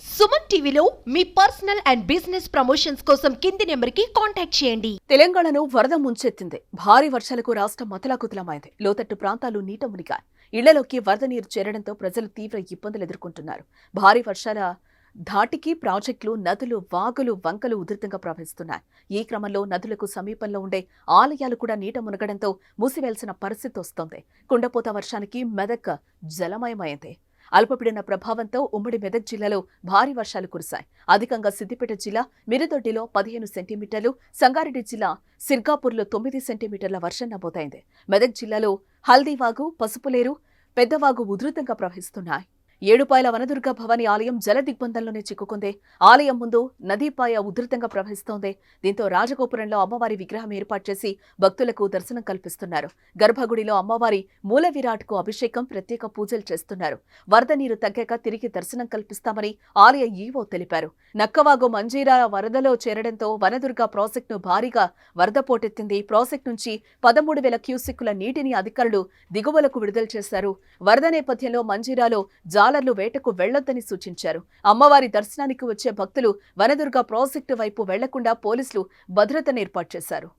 సుమన్ టీవీలో మీ personal and business promotions కోసం కింది నెంబర్కి కాంటాక్ట్ చేయండి. తెలంగాణను వరద ముంచెత్తింది. భారీ వర్షాలకు రాష్ట్రం అతలాకుతలమైంది. లోతట్టు ప్రాంతాలు నీట మునిగాయి. ఇళ్లలోకి వరద నీరు చేరడంతో ప్రజలు తీవ్ర ఇబ్బందులు ఎదుర్కొంటున్నారు. భారీ వర్షాల ధాటికి ప్రాజెక్టులు, నదులు, వాగులు, వంకలు ఉధృతంగా ప్రవహిస్తున్నాయి. ఈ క్రమంలో నదులకు సమీపంలో ఉండే ఆలయాలు కూడా నీట మునగడంతో మూసివేయాల్సిన పరిస్థితి వస్తోంది. కుండపోత వర్షానికి మెదక్ జలమయమైంది. అల్పపీడన ప్రభావంతో ఉమ్మడి మెదక్ జిల్లాలో భారీ వర్షాలు కురిశాయి. అధికంగా సిద్దిపేట జిల్లా మిరుదొడ్డిలో 15 సెంటీమీటర్లు, సంగారెడ్డి జిల్లా సిర్గాపూర్లో 9 సెంటీమీటర్ల వర్షం నమోదైంది. మెదక్ జిల్లాలో హల్దీవాగు, పసుపులేరు, పెద్దవాగు ఉధృతంగా ప్రవహిస్తున్నాయి. ఏడుపాయల వనదుర్గ భవానీ ఆలయం జల దిగ్బంధంలోనే చిక్కుకుంది. ఆలయం ముందు నదీపాయ ఉధృతంగా ప్రవహిస్తోంది. దీంతో రాజగోపురంలో అమ్మవారి విగ్రహం ఏర్పాటు చేసి భక్తులకు దర్శనం కల్పిస్తున్నారు. గర్భగుడిలో అమ్మవారి మూల విరాట్కు అభిషేకం, ప్రత్యేక పూజలు చేస్తున్నారు. వరద నీరు తగ్గాక తిరిగి దర్శనం కల్పిస్తామని ఆలయ ఈవో తెలిపారు. నక్కవాగు మంజీరా వరదలో చేరడంతో వనదుర్గ ప్రాజెక్టును భారీగా వరద పోటెత్తింది. ప్రాజెక్టు నుంచి 13,000 క్యూసెక్కుల నీటిని అధికారులు దిగువలకు విడుదల చేశారు. వరద నేపథ్యంలో మంజీరాలో జాలర్లు వేటకు వెళ్లొద్దని సూచించారు. అమ్మవారి దర్శనానికి వచ్చే భక్తులు వనదుర్గ ప్రాజెక్టు వైపు వెళ్లకుండా పోలీసులు భద్రతను ఏర్పాటు చేశారు.